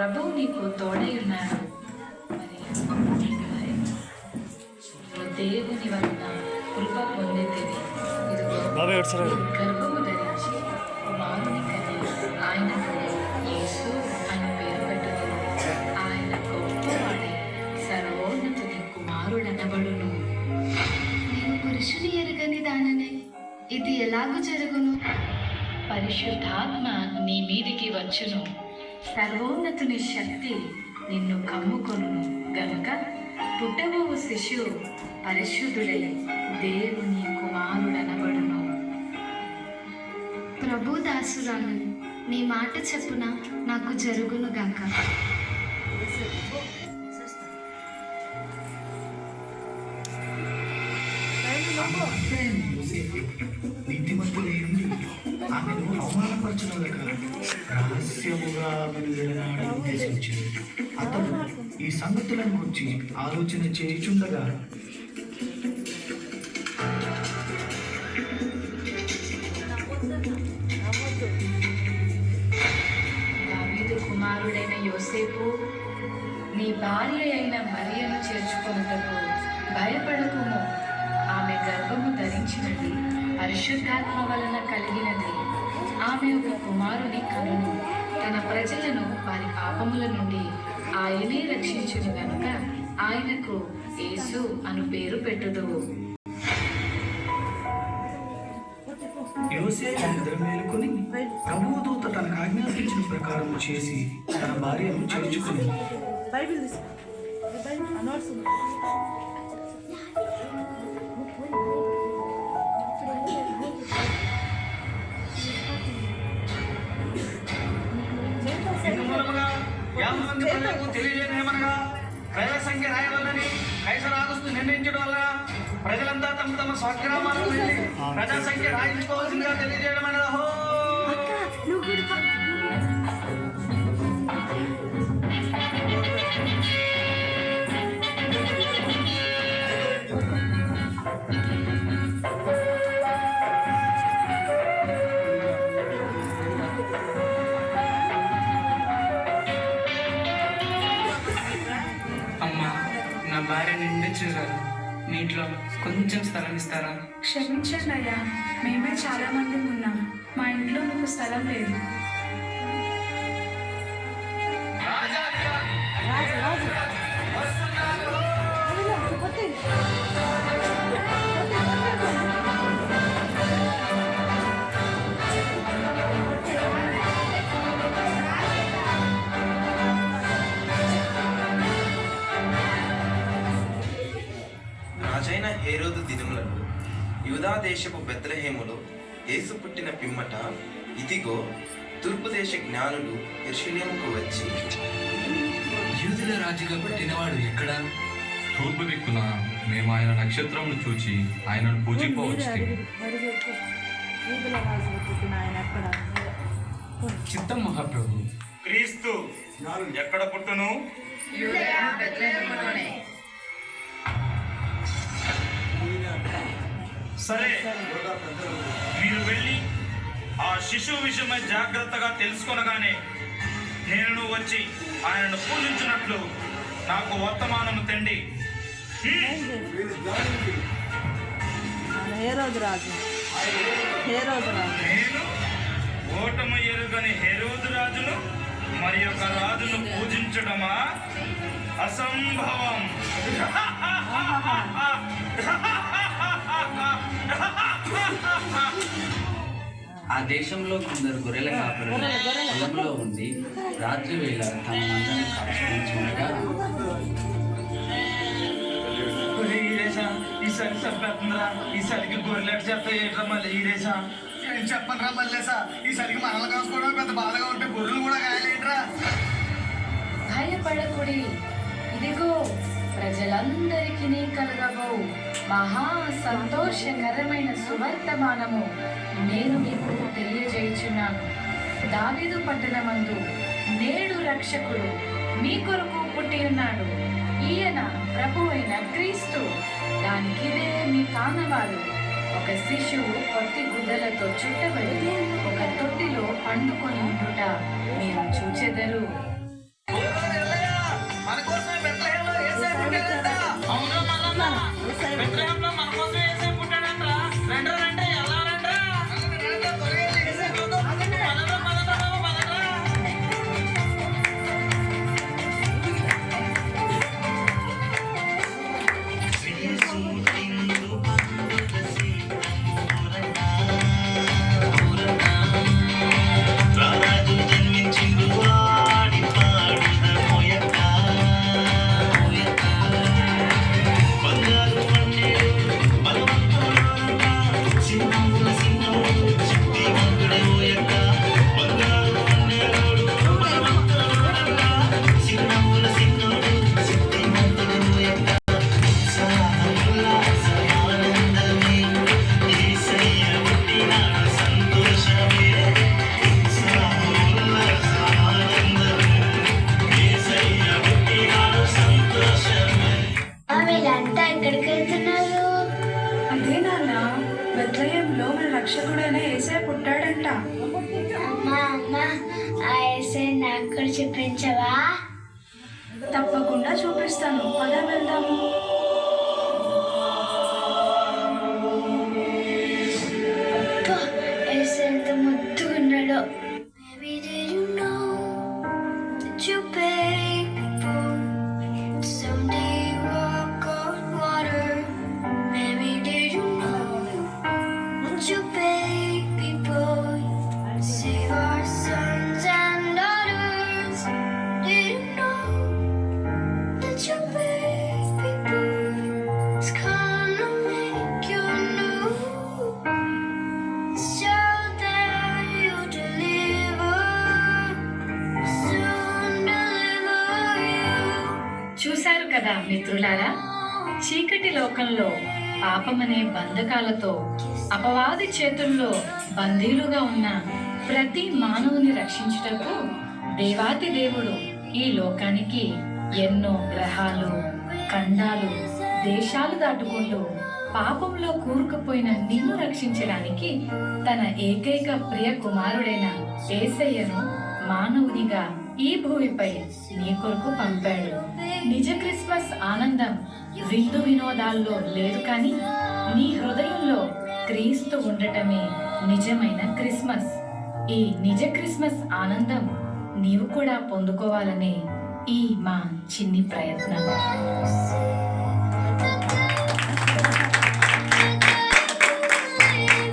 ప్రభువు నీకు తోడై ఉన్నాడు. దేవుని వలన కృప పొందితివి. ఇదిగో గర్భము ధరించి కుమారుని కని ఆయనకు యేసు అని పేరు పెట్టుదురు. ఆయన గొప్పవాడై సర్వోన్నతుని కుమారుడనబడును. నేను పురుషుని ఎరుగని దాననే, ఇది ఎలాగూ జరుగును? పరిశుద్ధాత్మ నీ మీదికి వచ్చును, సర్వోన్నతుని శక్తి నిన్ను కమ్ముకొనును గనుక పుట్టబోవు శిశువు పరిశుద్ధుడై దేవుని కుమారుడనబడును. ప్రభు దాసురాలు, నీ మాట చెప్పున నాకు జరుగును గంక. నీతిమంతులేండి ఆమెను అవమానపరచునగా రహస్యముగా వెలువడనాడని ఉద్దేశించింది. అతడు ఈ సంగతులను గురించి ఆలోచన చేయుచుండగా దావీదు కుమారుడైన యోసేపు, నీ భార్య అయిన మరియను చేర్చుకొనుటకు భయపడకుము. ఆమె గర్భము ధరించినది పరిశుద్ధాత్మ వలన కలిగినది. ఆమె ఒక కుమారుని కనును. తన ప్రజలను వారి పాపముల నుండి ఆయనే రక్షించును గనుక ఆయనకు యేసు అను పేరు పెట్టుదువు. యోసేపు నిద్ర మేలుకొని ప్రభువు దూత తనకు ఆజ్ఞాపించిన ప్రకారం చేసి తన భార్యను చేర్చుకుని తెలియజేయమనగా ప్రజల సంఖ్య రాయవల్లని కైసర్ ఆగస్టు నిర్ణయించడం వల్ల ప్రజలంతా తమ తమ స్వగ్రామాలకు వెళ్ళి ప్రజా సంఖ్య రాయించుకోవాల్సిందిగా తెలియజేయడం అనేది. అమ్మా, నా భార్య నిండించారు. మీ ఇంట్లో కొంచెం స్థలం ఇస్తారా? క్షమించండి అయ్యా, మేమే చాలా మంది ఉన్నాం. మా ఇంట్లో మీకు స్థలం లేదు. రాజైన హేరోదు దినములలో యూదా దేశపు బెత్లెహేములో యేసు పుట్టిన పిమ్మట ఇదిగో తూర్పు దేశ జ్ఞానులు యెరూషలేముకు వచ్చి, యూదుల రాజుగా పుట్టినవాడు ఎక్కడ? తూర్పు దిక్కున మేము ఆయన నక్షత్రమును చూచి ఆయనను పూజింపవచ్చు. చిత్తం మహాప్రభు. క్రీస్తు ఎక్కడ పుట్టును? సరే, మీరు వెళ్ళి ఆ శిశువు విషయమై జాగ్రత్తగా తెలుసుకొనగానే నేను వచ్చి ఆయనను పూజించినట్లు నాకు వర్తమానము తెండి. నేను ఓటమి ఎరుగని హేరోదు రాజును మరి ఒక రాజును పూజించడమా? అసంభవం. ఆ దేశంలో కొందరు గొర్రెల కాపరులు పొలంలో ఉండి రాత్రి వేళ తమ మందను కాచుకుంటుండగా, ఈసారి చెప్పేస్తుందిరా, ఈసారికి గొర్రెలాంటి చెప్తా ఏంట్రా మళ్ళీ ఈరేసా? ఏం చెప్పండి రా మళ్ళీసా, ఈసారికి మనల్ని కాసుకోవడం పెద్ద బాధగా ఉంటే గొర్రెలు కూడా కాయలేంట్రా. భయపడకుడి, ఇదిగో ప్రజలందరికీ కలగబో మహా సంతోషకరమైన సువర్తమానము నేను మీకు తెలియజేయుచున్నాను. దావీదు పట్టణమందు నేడు రక్షకుడు మీ కొరకు పుట్టి ఉన్నాడు. ఈయన ప్రభువైన క్రీస్తు. దానికిదే మీ కానవారు. ఒక శిశువు కొత్తి గుడ్డలతో చుట్టబడి ఒక తొట్టిలో పండుకొని ఉండుట మీరు చూచెదరు. చూపించవా? తప్పకుండా చూపిస్తాను. పద వెళ్దాము. ఎంత ముద్దుగున్నాడో. Maybe did you know that you beg people someday walk on water? Maybe did you know that you beg people save our sons and daughters? Did you know that you beg people is gonna make you new? So that you deliver, soon deliver you. చూశారు కదా మిత్రులారా, చీకటి లోకంలో పాపమనే బంధకాలతో అపవాది చేతుల్లో బందీలుగా ఉన్న ప్రతి మానవుని రక్షించుటకు దేవాతి దేవుడు ఈ లోకానికి ఎన్నో గ్రహాలు, ఖండాలు, దేశాలు దాటుకుంటూ పాపంలో కూరుకుపోయిన నిన్ను రక్షించడానికి తన ఏకైక ప్రియ కుమారుడైన యేసయ్యను మానవునిగా ఈ భూమిపై నీ కొరకు పంపాడు. నిజ క్రిస్మస్ ఆనందం విందు వినోదాల్లో లేదు, కానీ నీ హృదయంలో క్రీస్తు ఉండటమే నిజమైన క్రిస్మస్. ఈ నిజ క్రిస్మస్ ఆనందం నీవు కూడా పొందుకోవాలనే ఈ మా చిన్ని ప్రయత్నం.